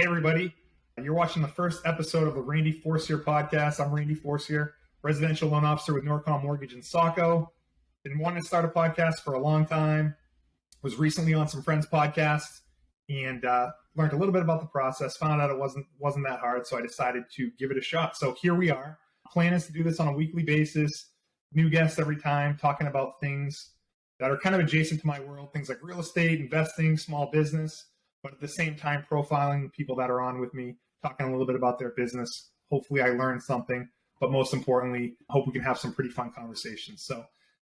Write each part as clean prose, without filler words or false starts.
everybody. You're watching the first episode of the Randy Forcier podcast. I'm Randy Forcier, residential loan officer with Norcom Mortgage in Saco. Been wanting to start a podcast for a long time. Was recently on some friends' podcasts and learned a little bit about the process. Found out it wasn't that hard, so I decided to give it a shot. So here we are. Plan is to do this on a weekly basis. New guests every time, talking about things that are kind of adjacent to my world, things like real estate, investing, small business, but at the same time profiling the people that are on with me, talking a little bit about their business. Hopefully I learned something, but most importantly, hope we can have some pretty fun conversations. So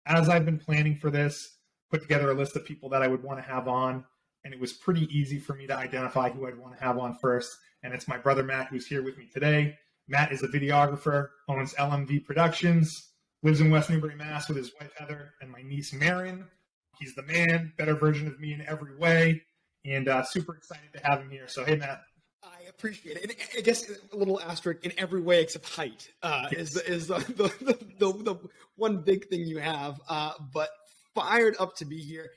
as I've been planning for this, put together a list of people that I would want to have on, and it was pretty easy for me to identify who I'd want to have on first, and it's my brother Matt, who's here with me today. Matt is a videographer, owns LMV Productions, lives in West Newbury, Mass. with his wife Heather and my niece Marin. He's the man, better version of me in every way, and super excited to have him here. So hey, Matt. I appreciate it. And I guess a little asterisk, in every way except height is the one big thing you have. But fired up to be here.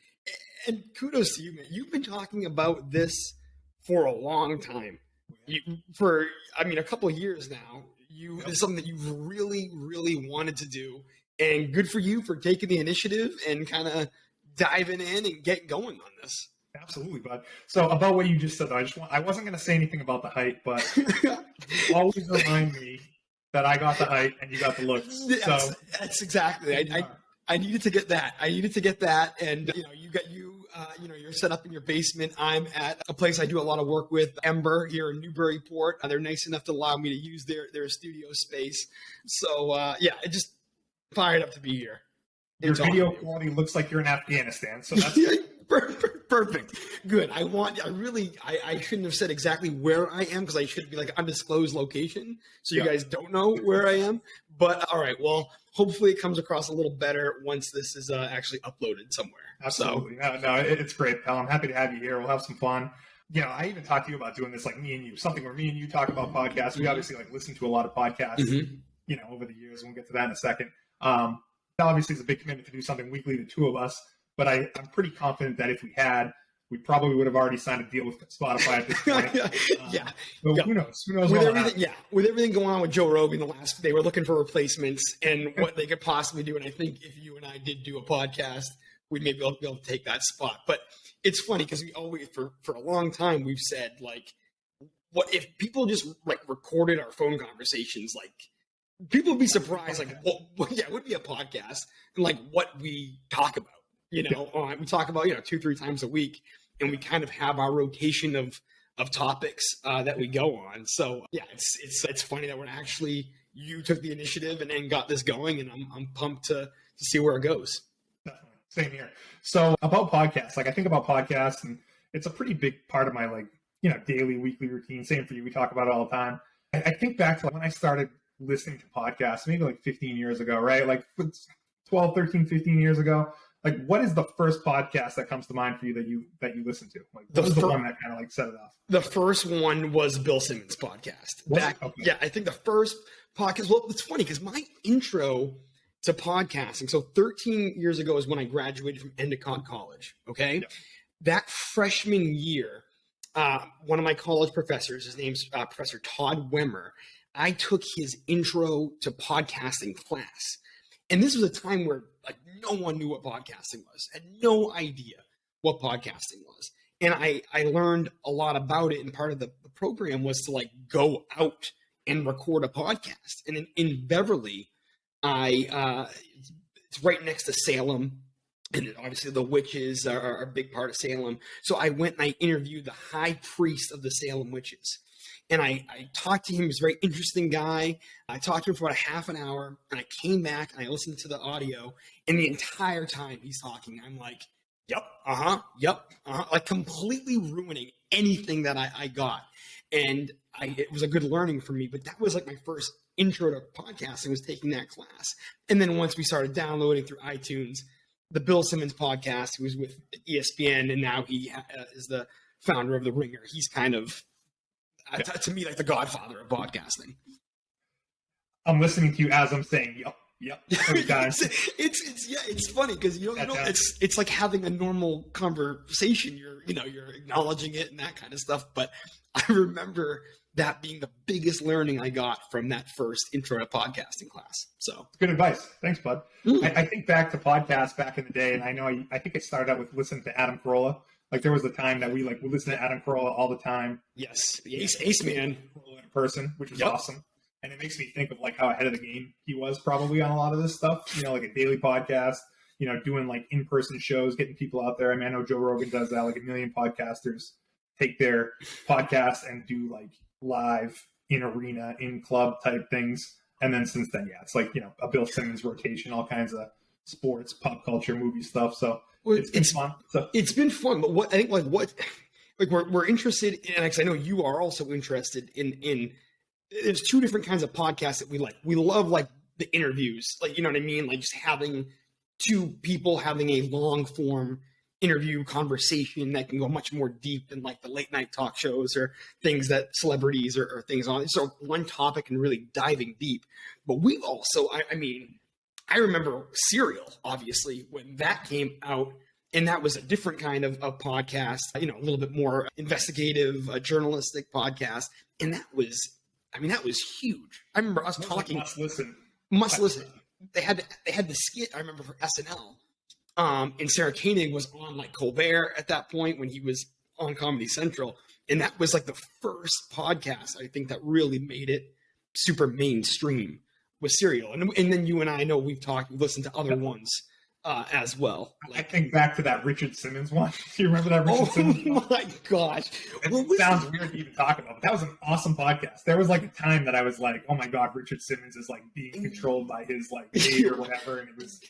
And kudos to you, man. You've been talking about this for a long time. A couple of years now. This is something that you've really, really wanted to do. And good for you for taking the initiative and kind of diving in and getting going on this. Absolutely, bud. So about what you just said, though, I wasn't going to say anything about the height, but you always remind me that I got the height and you got the looks. That's exactly. I needed to get that. And you're set up in your basement. I'm at a place I do a lot of work with, Ember here in Newburyport. They're nice enough to allow me to use their studio space. So it just fired up to be here. Your video quality looks like you're in Afghanistan, so that's perfect. Good. I shouldn't have said exactly where I am because I should be like an undisclosed location, so you guys don't know where I am. But all right, well, hopefully it comes across a little better once this is actually uploaded somewhere. Absolutely. So. No, it's great, pal. I'm happy to have you here. We'll have some fun. I even talked to you about doing this, like me and you, something where me and you talk about podcasts. We obviously listen to a lot of podcasts, over the years. We'll get to that in a second. Obviously, it's a big commitment to do something weekly, the two of us. But I'm pretty confident that if we had, we probably would have already signed a deal with Spotify at this point. Who knows? With everything going on with Joe Rogan they were looking for replacements and what they could possibly do. And I think if you and I did do a podcast, we'd maybe be able to take that spot. But it's funny because we always, for a long time, we've said, like, what if people just recorded our phone conversations, people would be surprised, it would be a podcast and what we talk about, we talk about, 2-3 times a week, and we kind of have our rotation of topics that we go on. So it's funny that you took the initiative and got this going, and I'm pumped to see where it goes. Definitely. Same here. So about podcasts, I think about podcasts, and it's a pretty big part of my daily, weekly routine. Same for you. We talk about it all the time. I think back to when I started listening to podcasts, maybe 15 years ago, right? 12, 13, 15 years ago. What is the first podcast that comes to mind for you that you listen to? What was the one that kind of set it off? The first one was Bill Simmons' podcast. I think the first podcast. Well, it's funny because my intro to podcasting. So 13 years ago is when I graduated from Endicott College. Okay, that freshman year, one of my college professors, his name's Professor Todd Wemmer. I took his intro to podcasting class. And this was a time where no one knew what podcasting was, had no idea what podcasting was. And I learned a lot about it. And part of the program was to go out and record a podcast. And in Beverly, it's right next to Salem. And obviously the witches are a big part of Salem. So I went and I interviewed the high priest of the Salem witches. And I talked to him. He was a very interesting guy. I talked to him for about a half an hour, and I came back and I listened to the audio. And the entire time he's talking, I'm like, yep, completely ruining anything that I got. And it was a good learning for me. But that was my first intro to podcasting, was taking that class. And then once we started downloading through iTunes, the Bill Simmons podcast, who was with ESPN, and now he is the founder of The Ringer. He's kind of, to me, the godfather of podcasting. I'm listening to you as I'm saying, Yep. Every time. It's funny because it's like having a normal conversation. You're acknowledging it and that kind of stuff. But I remember that being the biggest learning I got from that first intro to podcasting class. So good advice. Thanks, bud. I think back to podcasts back in the day, and I think it started out with listening to Adam Carolla. Like there was a time that we would listen to Adam Carolla all the time. Yes, the Ace Man in person, which was awesome. And it makes me think of like how ahead of the game he was probably on a lot of this stuff, like a daily podcast, doing like in-person shows, getting people out there. I mean, I know Joe Rogan does that, like a million podcasters take their podcast and do like live in arena, in club type things. And then since then, it's like, a Bill Simmons rotation, all kinds of sports, pop culture, movie stuff. So it's been fun. So it's been fun. But what I think we're interested in, because I know you are also interested in there's two different kinds of podcasts that we like. We love like the interviews, like, you know what I mean? Like just having two people having a long form interview conversation that can go much more deep than like the late night talk shows or things that celebrities or things on. So one topic and really diving deep. But we've also, I remember Serial, obviously, when that came out. And that was a different kind of podcast, a little bit more investigative, journalistic podcast. And that was huge. I remember us talking. Must listen. They had the skit. I remember for SNL. And Sarah Koenig was on like Colbert at that point when he was on Comedy Central, and that was like the first podcast I think that really made it super mainstream was Serial. And then you and I know we've listened to other ones as well. Like, I think back to that Richard Simmons one. Do you remember that Richard Simmons one? Oh my gosh. It sounds weird to even talk about, but that was an awesome podcast. There was like a time that I was like, oh my God, Richard Simmons is like being controlled by his like date or whatever. And it was,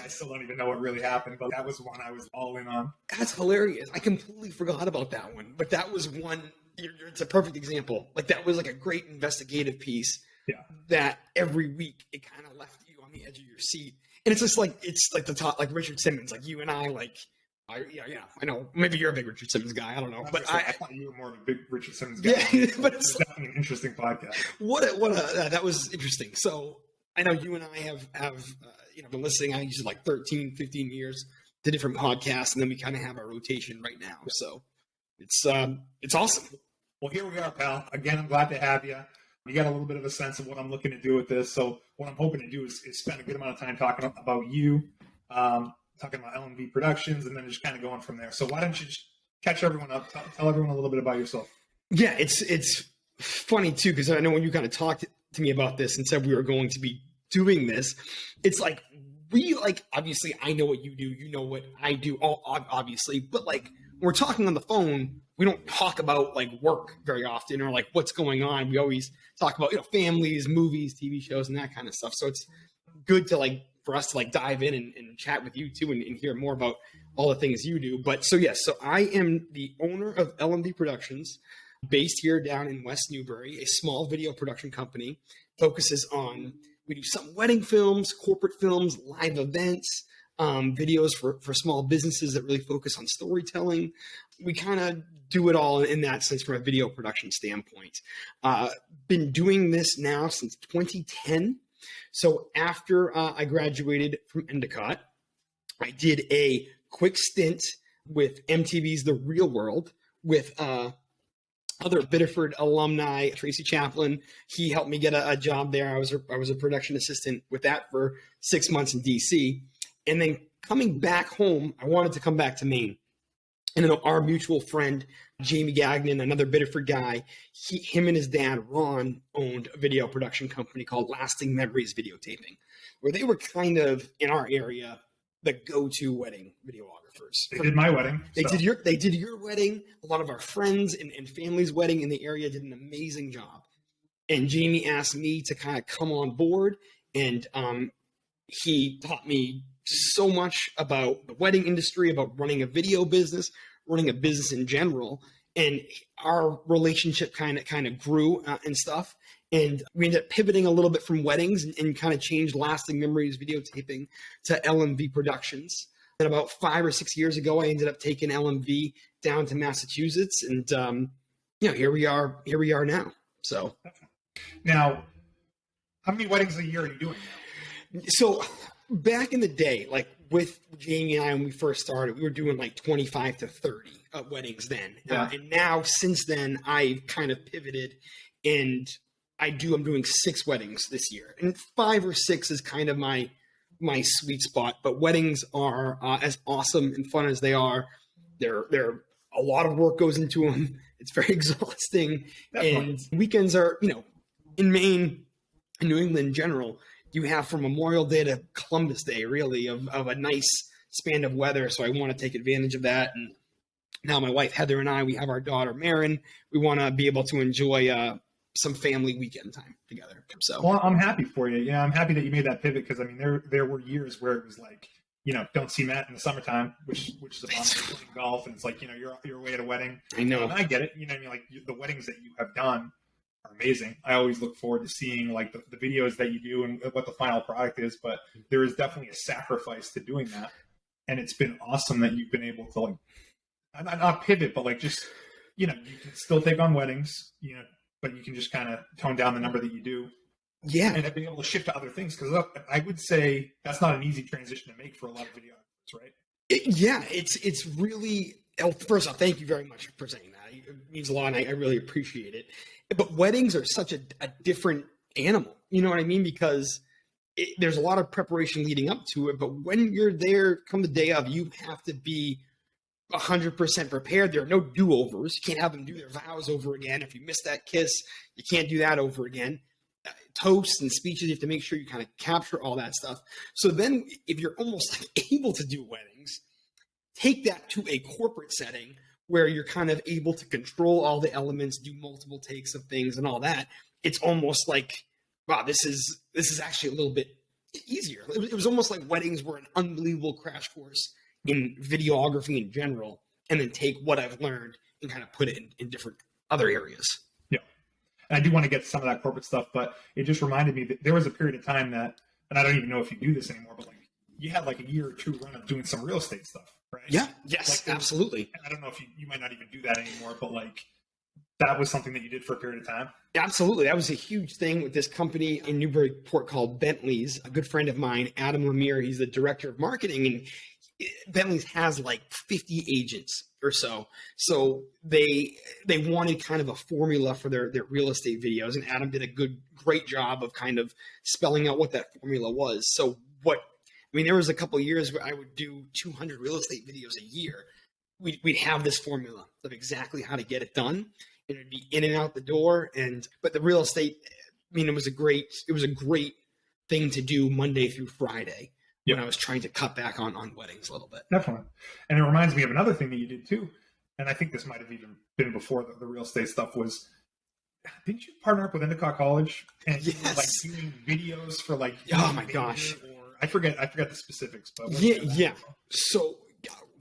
I still don't even know what really happened, but that was one I was all in on. That's hilarious. I completely forgot about that one, but that was one, it's a perfect example. Like that was like a great investigative piece that every week it kind of left you on the edge of your seat. And it's just like, the top, like Richard Simmons, like you and I, I know. Maybe you're a big Richard Simmons guy. I don't know. But I thought you were more of a big Richard Simmons guy. Yeah, but it's definitely an interesting podcast. That was interesting. So I know you and I have been listening, I used like 13, 15 years to different podcasts. And then we kind of have our rotation right now. So it's awesome. Well, here we are, pal. Again, I'm glad to have you. You got a little bit of a sense of what I'm looking to do with this. So what I'm hoping to do is spend a good amount of time talking about you, talking about LMV Productions, and then just kind of going from there. So why don't you just catch everyone up, tell everyone a little bit about yourself. Yeah, it's funny too, because I know when you kind of talked to me about this and said we were going to be doing this, it's like obviously I know what you do, you know what I do, obviously, but like when we're talking on the phone, we don't talk about like work very often or like what's going on. We always talk about, families, movies, TV shows, and that kind of stuff. So it's good to for us to dive in and chat with you too and hear more about all the things you do. But so I am the owner of LMV Productions, based here down in West Newbury, a small video production company, focuses on, we do some wedding films, corporate films, live events, videos for small businesses that really focus on storytelling. We kind of do it all in that sense from a video production standpoint. Been doing this now since 2010. So after I graduated from Endicott, I did a quick stint with MTV's The Real World with other Biddeford alumni, Tracy Chaplin. He helped me get a job there. I was a production assistant with that for 6 months in DC. And then coming back home, I wanted to come back to Maine. And then our mutual friend, Jamie Gagnon, another Biddeford guy, him and his dad, Ron, owned a video production company called Lasting Memories Videotaping, where they were kind of, in our area, the go-to wedding videographers. They did my wedding. They did your wedding. A lot of our friends and family's wedding in the area did an amazing job. And Jamie asked me to kind of come on board, and he taught me so much about the wedding industry, about running a video business, running a business in general. And our relationship kind of grew and stuff. And we ended up pivoting a little bit from weddings and kind of changed Lasting Memories Videotaping to LMV Productions. And about 5 or 6 years ago, I ended up taking LMV down to Massachusetts. And, here we are now. So now, how many weddings a year are you doing now? So back in the day, like with Jamie and I, when we first started, we were doing like 25 to 30 weddings then. Yeah. And now since then, I've kind of pivoted and I'm doing 6 weddings this year. And 5 or 6 is kind of my sweet spot. But weddings are as awesome and fun as they are. They're a lot of work goes into them. It's very exhausting. Definitely. And weekends are, in Maine, in New England in general, you have from Memorial Day to Columbus Day, really, of a nice span of weather. So I want to take advantage of that. And now my wife, Heather, and I, we have our daughter, Marin. We want to be able to enjoy some family weekend time together. So, Well, I'm happy for you. Yeah, I'm happy that you made that pivot because, I mean, there were years where it was like, don't see Matt in the summertime, which is a bummer, playing golf, and it's like, you're away at a wedding. I know. And I get it. I mean, like the weddings that you have done are amazing. I always look forward to seeing like the videos that you do and what the final product is, but there is definitely a sacrifice to doing that. And it's been awesome that you've been able to like, not pivot, but like just, you can still take on weddings, but you can just kind of tone down the number that you do. Yeah. And being able to shift to other things. Because I would say that's not an easy transition to make for a lot of videographers, right? It's really, first off, thank you very much for saying that. It means a lot, and I really appreciate it. But weddings are such a different animal. You know what I mean? Because there's a lot of preparation leading up to it. But when you're there, come the day of, you have to be 100% prepared. There are no do-overs. You can't have them do their vows over again. If you miss that kiss, you can't do that over again. Toasts and speeches, you have to make sure you kind of capture all that stuff. So then if you're almost like able to do weddings, take that to a corporate setting where you're kind of able to control all the elements, do multiple takes of things and all that. It's almost like, wow, this is actually a little bit easier. It was almost like weddings were an unbelievable crash course in videography in general, and then take what I've learned and kind of put it in different other areas. Yeah. And I do want to get to some of that corporate stuff, but it just reminded me that there was a period of time that, and I don't even know if you do this anymore, but like you had like a year or two run of doing some real estate stuff, right? Yeah. Yes, like absolutely. And I don't know if you might not even do that anymore, but like that was something that you did for a period of time. Absolutely. That was a huge thing with this company in Newburyport called Bentley's. A good friend of mine, Adam Lemire, he's the director of marketing, and Bentley's has like 50 agents or so. So they wanted kind of a formula for their real estate videos. And Adam did a great job of kind of spelling out what that formula was. So there was a couple of years where I would do 200 real estate videos a year. We'd have this formula of exactly how to get it done. And it'd be in and out the door. But the real estate, it was a great thing to do Monday through Friday. When I was trying to cut back on weddings a little bit. Definitely. And it reminds me of another thing that you did too. And I think this might have even been before the real estate stuff was, didn't you partner up with Endicott College? And you were like doing videos for like, oh my gosh. Or I forget the specifics, but yeah. So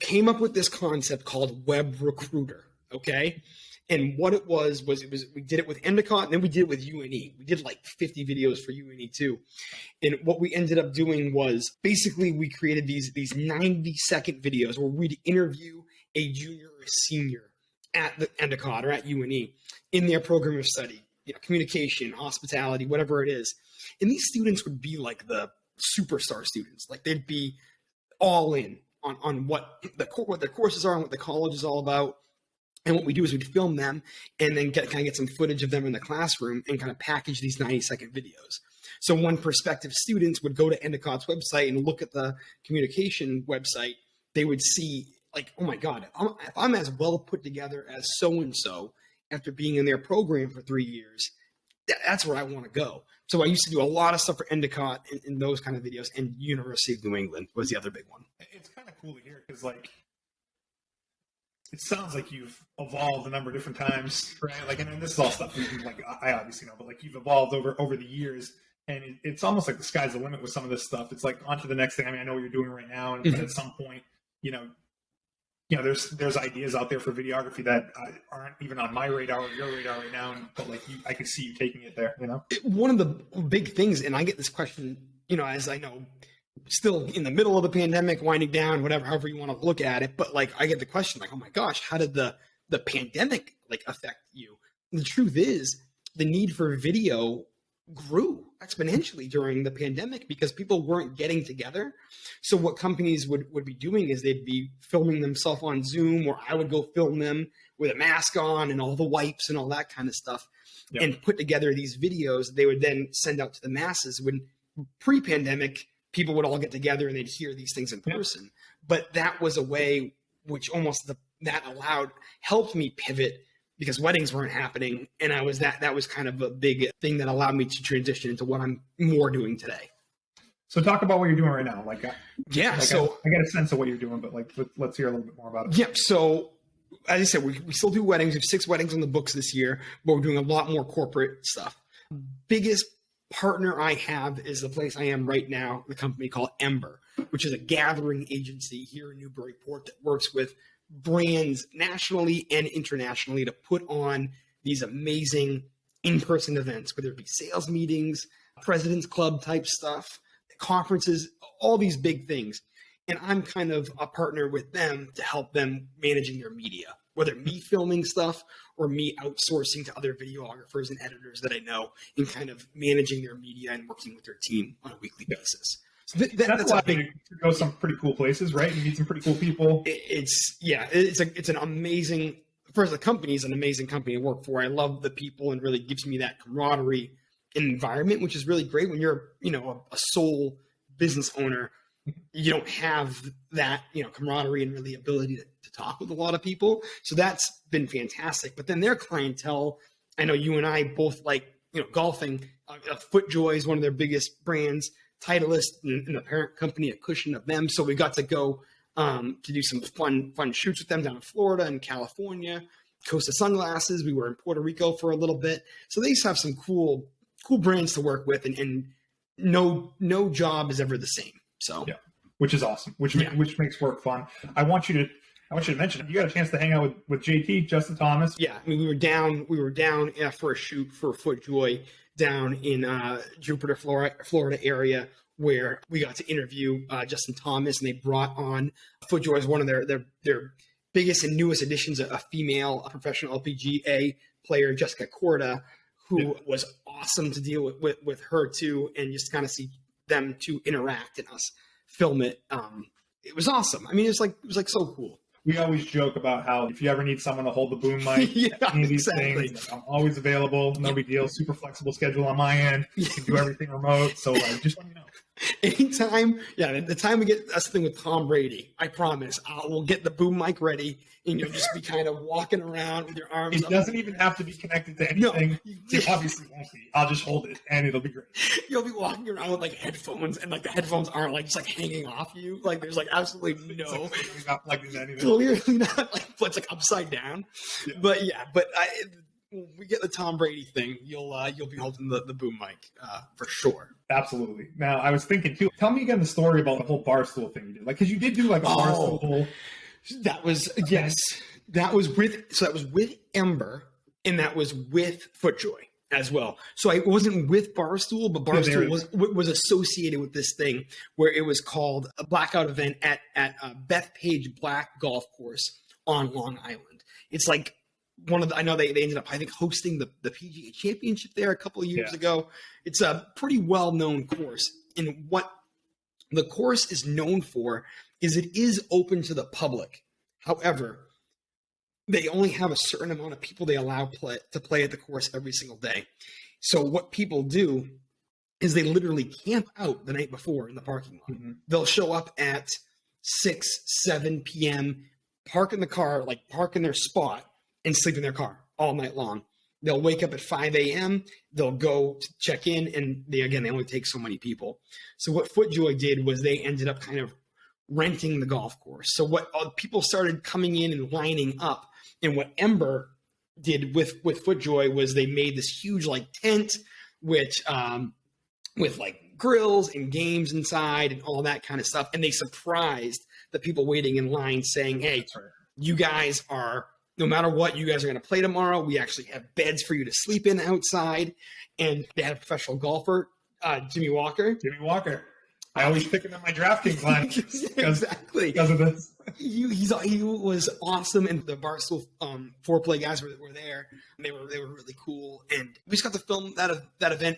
came up with this concept called Web Recruiter. Okay. And what it was we did it with Endicott, and then we did it with UNE. We did like 50 videos for UNE too. And what we ended up doing was basically we created these 90-second videos where we'd interview a junior or a senior at the Endicott or at UNE in their program of study, communication, hospitality, whatever it is. And these students would be like the superstar students. Like they'd be all in on what the courses are and what the college is all about. And what we do is we'd film them and then get some footage of them in the classroom and kind of package these 90-second videos. So when prospective students would go to Endicott's website and look at the communication website, they would see like, oh my God, if I'm as well put together as so-and-so after being in their program for 3 years, that's where I want to go. So I used to do a lot of stuff for Endicott in those kind of videos, and University of New England was the other big one. It's kind of cool to hear because like, it sounds like you've evolved a number of different times, right? Like, and this is all stuff I obviously know, but like you've evolved over the years, and it's almost like the sky's the limit with some of this stuff. It's like on to the next thing. I mean, I know what you're doing right now, and but at some point, there's ideas out there for videography that aren't even on my radar or your radar right now, but like I can see you taking it there. One of the big things, and I get this question, as I know. Still in the middle of the pandemic, winding down, however you want to look at it. But like, I get the question like, oh my gosh, how did the pandemic like affect you? And the truth is the need for video grew exponentially during the pandemic because people weren't getting together. So what companies would be doing is they'd be filming themselves on Zoom, or I would go film them with a mask on and all the wipes and all that kind of stuff, and put together these videos they would then send out to the masses. When pre-pandemic, people would all get together and they'd hear these things in person. But that was a way which helped me pivot, because weddings weren't happening. And that was kind of a big thing that allowed me to transition into what I'm more doing today. So talk about what you're doing right now. So I get a sense of what you're doing, but let's hear a little bit more about it. Yeah. So as I said, we still do weddings. We have 6 weddings on the books this year, but we're doing a lot more corporate stuff. Biggest partner I have is the place I am right now, the company called Ember, which is a gathering agency here in Newburyport that works with brands nationally and internationally to put on these amazing in-person events, whether it be sales meetings, President's Club type stuff, conferences, all these big things. And I'm kind of a partner with them to help them managing their media, whether me filming stuff or me outsourcing to other videographers and editors that I know, and kind of managing their media and working with their team on a weekly basis. So that's a big, to go some pretty cool places, right? You meet some pretty cool people. It's an amazing, first, the company is an amazing company to work for. I love the people, and really gives me that camaraderie environment, which is really great when you're, a sole business owner. You don't have that, camaraderie and really ability to talk with a lot of people. So that's been fantastic. But then their clientele, I know you and I both like, golfing. FootJoy is one of their biggest brands, Titleist and the parent company, a cushion of them. So we got to go to do some fun shoots with them down in Florida and California. Costa Sunglasses, we were in Puerto Rico for a little bit. So they just have some cool brands to work with, and no job is ever the same. So which is awesome, which makes work fun. I want you to mention, you got a chance to hang out with JT, Justin Thomas. Yeah, I mean, we were down for a shoot for FootJoy down in Jupiter, Florida area, where we got to interview Justin Thomas, and they brought on FootJoy as one of their biggest and newest additions, a female professional LPGA player, Jessica Corda, who was awesome to deal with her too, and just kind of see them to interact and us film it. It was awesome. I mean, it was like so cool. We always joke about how if you ever need someone to hold the boom mic, any of these things, I'm always available. No big deal. Super flexible schedule on my end. You can do everything remote. So just let me know. Anytime, the time we get something with Tom Brady, I promise we'll get the boom mic ready, and you'll just be kind of walking around with your arms up. It doesn't even have to be connected to anything. No. It obviously won't be. I'll just hold it, and it'll be great. You'll be walking around with like headphones, and like the headphones aren't like just like hanging off you. Like there's like absolutely no. It's not plugged into anything. Clearly not. Like it's like upside down. Yeah. But when we get the Tom Brady thing, you'll be holding the boom mic for sure. Absolutely. Now, I was thinking too. Tell me again the story about the whole Barstool thing you did, because you did do like a Barstool. That was That was with Ember, and that was with FootJoy as well. So I wasn't with Barstool, but Barstool was associated with this thing where it was called a blackout event at Bethpage Black Golf Course on Long Island. It's like I know they ended up, I think, hosting the PGA Championship there a couple of years ago. It's a pretty well-known course. And what the course is known for is it is open to the public. However, they only have a certain amount of people they allow to play at the course every single day. So what people do is they literally camp out the night before in the parking lot. Mm-hmm. They'll show up at 6, 7 p.m., park in the car, like park in their spot, and sleep in their car all night long. They'll wake up at 5 a.m. They'll go to check in, and they only take so many people. So what FootJoy did was they ended up kind of renting the golf course. So what people started coming in and lining up, and what Ember did with FootJoy was they made this huge like tent, which with like grills and games inside and all that kind of stuff. And they surprised the people waiting in line, saying, "Hey, you guys are." No matter what, you guys are going to play tomorrow. We actually have beds for you to sleep in outside." And they had a professional golfer, Jimmy Walker. I always pick him in my DraftKings line exactly because of this. He was awesome, and the Barstool foreplay guys were there. And they were really cool, and we just got to film that event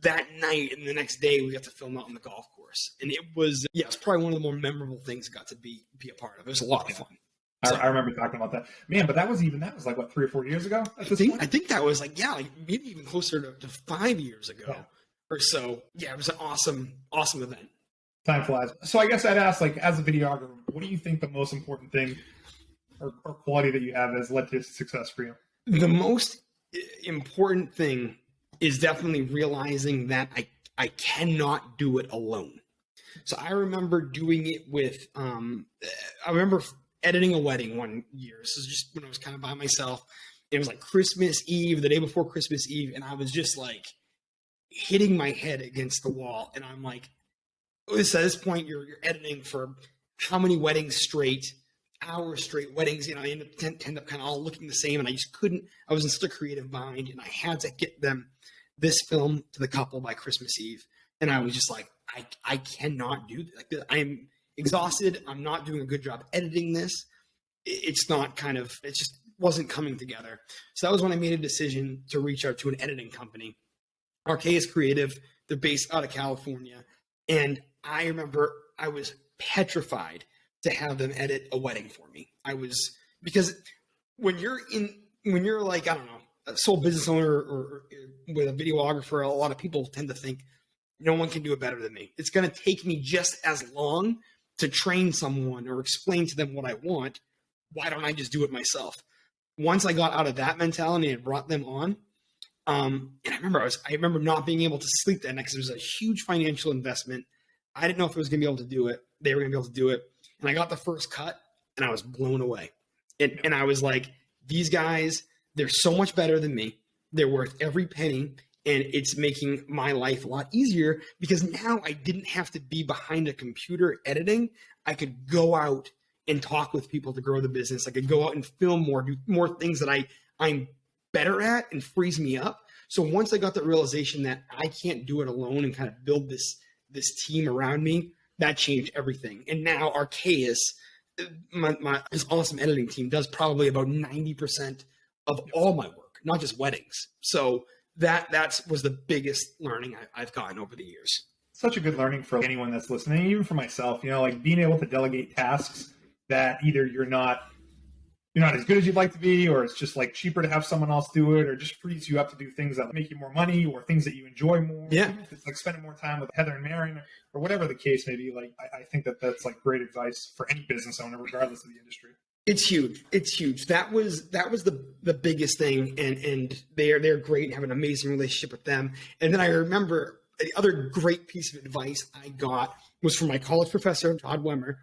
that night and the next day we got to film out on the golf course. And it was, it's probably one of the more memorable things I got to be a part of. It was a lot of fun. I remember talking about that, man. But that was like what, 3 or 4 years ago? I think that was like maybe even closer to 5 years ago or so. Yeah, it was an awesome event. Time flies. So I guess I'd ask, like, as a videographer, what do you think the most important thing or quality that you have has led to success for you? The most important thing is definitely realizing that I cannot do it alone. So I remember doing it with, I remember editing a wedding one year. This is just when I was kind of by myself. It was like Christmas Eve, the day before Christmas Eve. And I was just like hitting my head against the wall. And I'm like, at this point, you're editing for how many weddings straight, hours straight weddings, I end up kind of all looking the same. And I just couldn't, I was in such a creative bind and I had to get this film to the couple by Christmas Eve. And I was just like, I cannot do this. Like, I'm exhausted. I'm not doing a good job editing this. It's not it just wasn't coming together. So that was when I made a decision to reach out to an editing company. Archaeus Creative. They're based out of California. And I remember I was petrified to have them edit a wedding for me. Because when you're like, I don't know, a sole business owner or with a videographer, a lot of people tend to think no one can do it better than me. It's going to take me just as long to train someone or explain to them what I want. Why don't I just do it myself? Once I got out of that mentality and brought them on, and I remember not being able to sleep that night because it was a huge financial investment. I didn't know if I was going to be able to do it. They were going to be able to do it. And I got the first cut and I was blown away. And I was like, these guys, they're so much better than me. They're worth every penny. And it's making my life a lot easier because now I didn't have to be behind a computer editing. I could go out and talk with people to grow the business. I could go out and film more, do more things that I'm better at and frees me up. So once I got the realization that I can't do it alone and kind of build this team around me, that changed everything. And now Archaeus, this awesome editing team, does probably about 90% of all my work, not just weddings. So that was the biggest learning I've gotten over the years. Such a good learning for anyone that's listening, even for myself, like being able to delegate tasks that either you're not as good as you'd like to be, or it's just like cheaper to have someone else do it, or just frees you up to do things that make you more money or things that you enjoy more. Yeah. It's like spending more time with Heather and Marion or whatever the case may be. Like, I think that's like great advice for any business owner, regardless of the industry. It's huge. It's huge. That was the biggest thing. And they're great and have an amazing relationship with them. And then I remember the other great piece of advice I got was from my college professor, Todd Wemmer,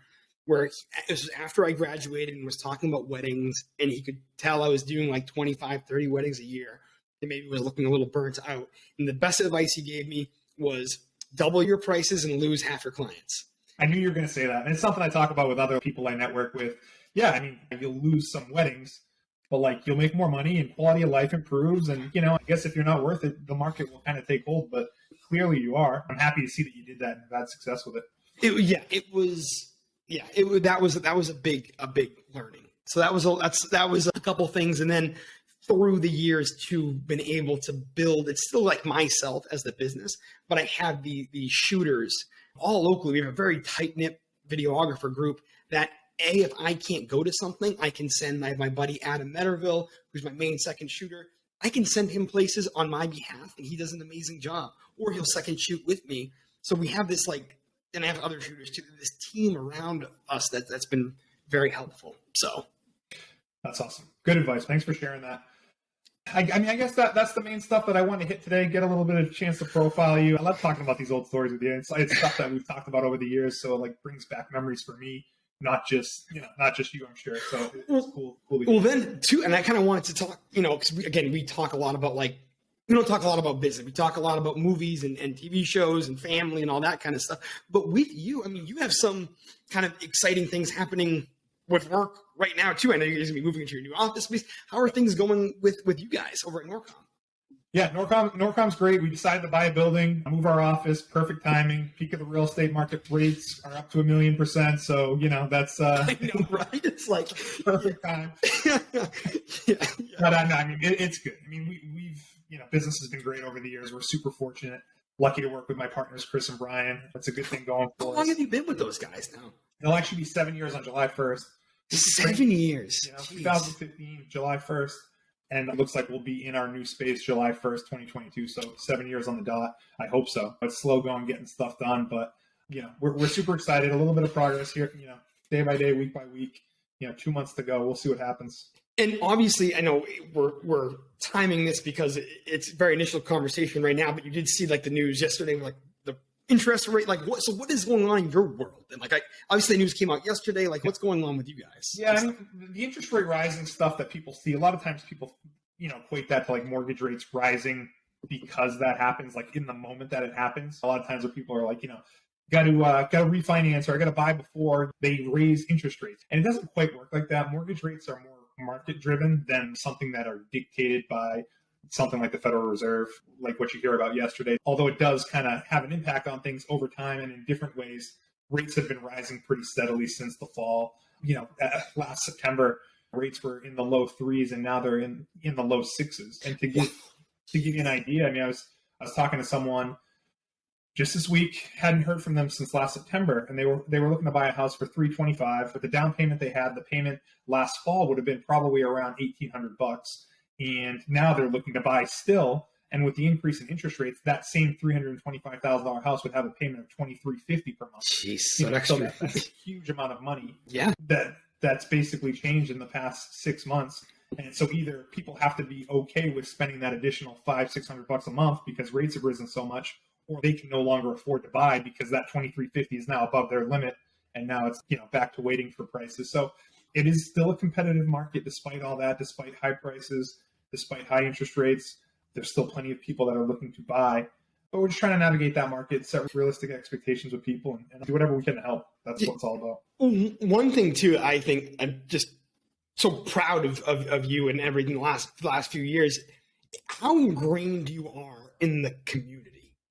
where it was after I graduated and was talking about weddings, and he could tell I was doing like 25, 30 weddings a year and maybe was looking a little burnt out. And the best advice he gave me was double your prices and lose half your clients. I knew you were going to say that. And it's something I talk about with other people I network with. Yeah, I mean, you'll lose some weddings, but like you'll make more money and quality of life improves. And, I guess if you're not worth it, the market will kind of take hold, but clearly you are. I'm happy to see that you did that and have had success with it. That was a big learning. So that was a couple things. And then through the years too, been able to build, it's still like myself as the business, but I have the shooters all locally. We have a very tight knit videographer group that if I can't go to something, I can send my buddy Adam Metterville, who's my main second shooter. I can send him places on my behalf and he does an amazing job, or he'll second shoot with me. So we have this and I have other shooters too, this team around us that's been very helpful. So that's awesome. Good advice. Thanks for sharing that. I guess that's the main stuff that I want to hit today. Get a little bit of a chance to profile you. I love talking about these old stories with you. It's stuff that we've talked about over the years. So it brings back memories for me, not just you, I'm sure. So it's cool. Well, then too, and I kind of wanted to talk, because we talk a lot about we don't talk a lot about business. We talk a lot about movies and TV shows and family and all that kind of stuff. But with you, you have some kind of exciting things happening with work right now too. I know you're going to be moving into your new office space. How are things going with you guys over at Norcom? Yeah, Norcom's great. We decided to buy a building, move our office, perfect timing. Peak of the real estate market, rates are up to 1,000,000%. So, that's I know, right? It's like perfect time. But it's good. We've business has been great over the years. We're super fortunate. lucky to work with my partners, Chris and Brian. That's a good thing going How for us. long have you been with those guys now? It'll actually be 7 years on July 1st. 7 years. 2015, July 1st. And it looks like we'll be in our new space July 1st, 2022. So 7 years on the dot. I hope so. It's slow going, getting stuff done. But, we're super excited. A little bit of progress here, day by day, week by week. 2 months to go. We'll see what happens. And obviously, I know we're timing this because it's a very initial conversation right now, but you did see like the news yesterday, like the interest rate, like what is going on in your world? And obviously the news came out yesterday, like what's going on with you guys? Yeah, the interest rate rising stuff that people see, a lot of times people, equate that to like mortgage rates rising because that happens like in the moment that it happens. A lot of times where people are like, got to refinance or I got to buy before they raise interest rates. And it doesn't quite work like that. Mortgage rates are more market driven than something that are dictated by something like the Federal Reserve, like what you hear about yesterday. Although it does kind of have an impact on things over time and in different ways. Rates have been rising pretty steadily since the fall. Last September, rates were in the low 3s and now they're in the low 6s. And to give you an idea, I was talking to someone just this week, hadn't heard from them since last September, and they were looking to buy a house for $325. But the down payment they had, the payment last fall would have been probably around $1,800, and now they're looking to buy still. And with the increase in interest rates, that same $325,000 house would have a payment of $2,350 per month. Jeez, so that's a huge amount of money. Yeah, that's basically changed in the past 6 months. And so either people have to be okay with spending that additional $500-$600 a month because rates have risen so much, or they can no longer afford to buy because that $2,350 is now above their limit, and now it's back to waiting for prices. So it is still a competitive market despite all that, despite high prices, despite high interest rates. There's still plenty of people that are looking to buy, but we're just trying to navigate that market, set realistic expectations with people, and do whatever we can to help. That's what it's all about. One thing too, I think I'm just so proud of you and everything the last few years, how ingrained you are in the community.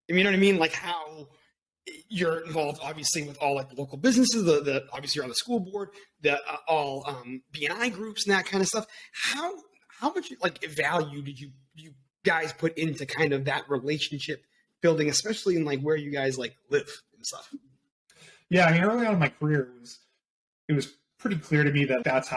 You know what I mean? Like how you're involved, obviously, with all like the local businesses. The obviously you're on the school board, all B&I groups and that kind of stuff. How much like value did you guys put into kind of that relationship building, especially in like where you guys like live and stuff? Yeah, early on in my career, it was pretty clear to me that that's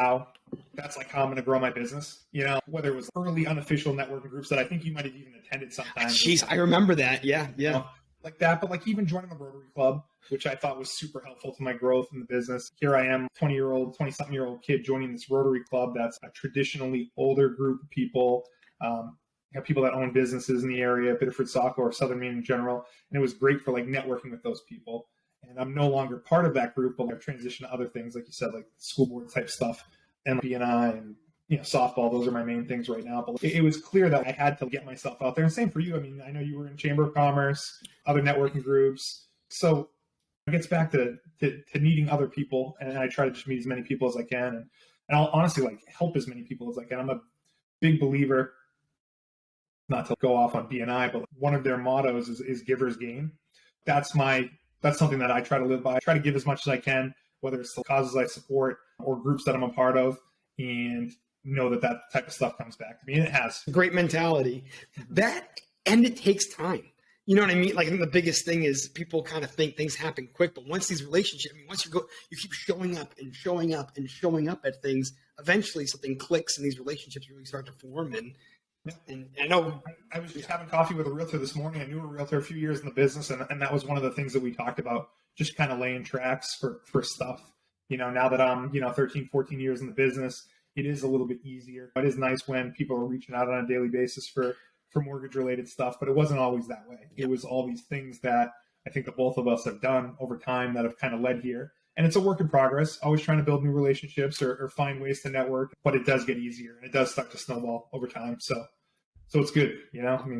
like how I'm going to grow my business. Whether it was early unofficial networking groups that I think you might have even attended sometimes. Jeez, I remember that. Yeah. Like that, but like even joining the Rotary Club, which I thought was super helpful to my growth in the business. Here I am, 20-something-year-old kid joining this Rotary Club. That's a traditionally older group of people. People that own businesses in the area, Biddeford, Saco, or Southern Maine in general. And it was great for like networking with those people. And I'm no longer part of that group, but I've transitioned to other things, like you said, like school board type stuff, and B&I and softball. Those are my main things right now. But it was clear that I had to get myself out there. And same for you. I know you were in Chamber of Commerce, other networking groups. So it gets back to needing other people, and I try to just meet as many people as I can, and I'll honestly like help as many people as I can. I'm a big believer, not to go off on B&I, but one of their mottos is givers gain. That's something that I try to live by. I try to give as much as I can, whether it's the causes I support or groups that I'm a part of, and know that type of stuff comes back to me. And it has. Great mentality. And it takes time. You know what I mean? Like the biggest thing is people kind of think things happen quick, but once these relationships, once you keep showing up and showing up and showing up at things, eventually something clicks and these relationships really start to form. And I know I was just having coffee with a realtor this morning. I knew a realtor a few years in the business, and that was one of the things that we talked about, just kind of laying tracks for stuff. Now that I'm, 13, 14 years in the business, it is a little bit easier. It is nice when people are reaching out on a daily basis for mortgage related stuff, but it wasn't always that way. It was all these things that I think that both of us have done over time that have kind of led here. And it's a work in progress, always trying to build new relationships or find ways to network, but it does get easier and it does start to snowball over time. So it's good,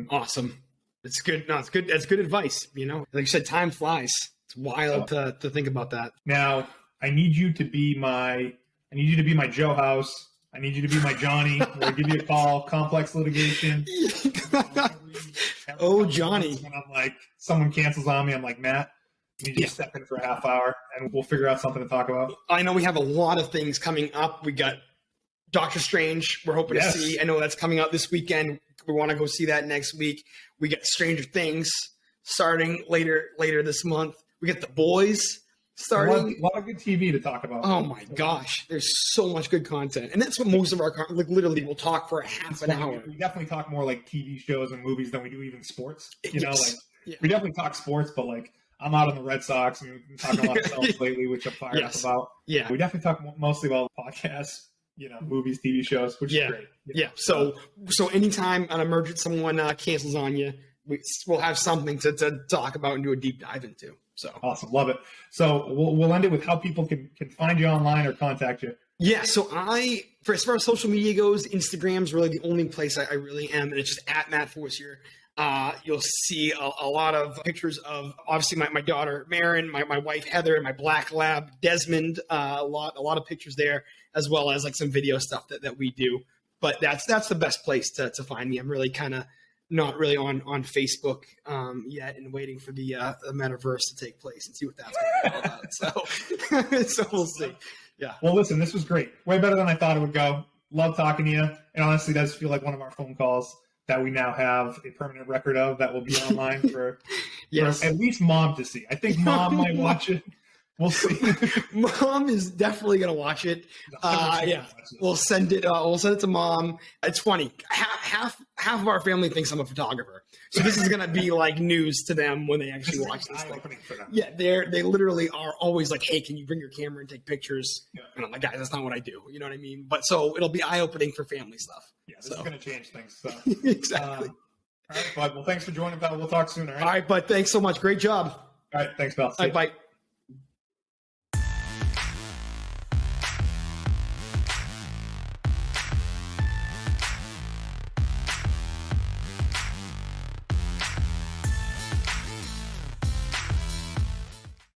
Awesome. It's good. No, it's good. That's good advice. Like you said, time flies. It's wild to think about that. Now I need you to be my Joe House. I need you to be my Johnny. I'll give you a call. Complex litigation. Oh, Johnny. When I'm like, someone cancels on me, I'm like, Matt, you need to step in for a half hour and we'll figure out something to talk about. I know we have a lot of things coming up. We got Doctor Strange. We're hoping to see. I know that's coming out this weekend. We want to go see that next week. We got Stranger Things. starting later this month. We got The Boys A starting. lot of good TV to talk about. Oh my gosh, there's so much good content, and that's what most of our like literally we'll talk for a half an hour. We definitely talk more like TV shows and movies than we do even sports. You know, Yes. like Yeah. we definitely talk sports, but like I'm out on the Red Sox and we've been talking a lot of stuff lately, which I'm fired Yes. up about. Yeah. We definitely talk mostly about podcasts, you know, movies, TV shows, which Yeah. is great. You know? Yeah. So anytime an emergent someone cancels on you, we'll have something to talk about and do a deep dive into. So Awesome, love it. So we'll end it with how people can find you online or contact you. yeah, so as far as social media goes, Instagram's really the only place I really am, and it's just at Matt Forcier. You'll see a lot of pictures of obviously my daughter Marin, my wife Heather, and my black lab Desmond. A lot of pictures there, as well as like some video stuff that we do. But that's the best place to find me. I'm really kind of not really on Facebook yet, and waiting for the metaverse to take place and see what that's all about. So we'll see. Yeah. Well, listen, this was great. Way better than I thought it would go. Love talking to you. And honestly, does feel like one of our phone calls that we now have a permanent record of that will be online for, Yes. for at least Mom to see. I think Mom might watch it. We'll see. Mom is definitely gonna watch it. Yeah, we'll send it. We'll send it to Mom. It's funny. Half of our family thinks I'm a photographer, so this is gonna be like news to them when they actually watch this thing. For them. Yeah, they literally are always like, "Hey, can you bring your camera and take pictures?" Yeah. And I'm like, "Guys, that's not what I do." You know what I mean? But so it'll be eye opening for family stuff. Yeah, this is going to change things. So. Exactly. All right, bud. Well, thanks for joining, pal. We'll talk soon. All right. All right, but thanks so much. Great job. All right. Thanks, pal. All right, bye.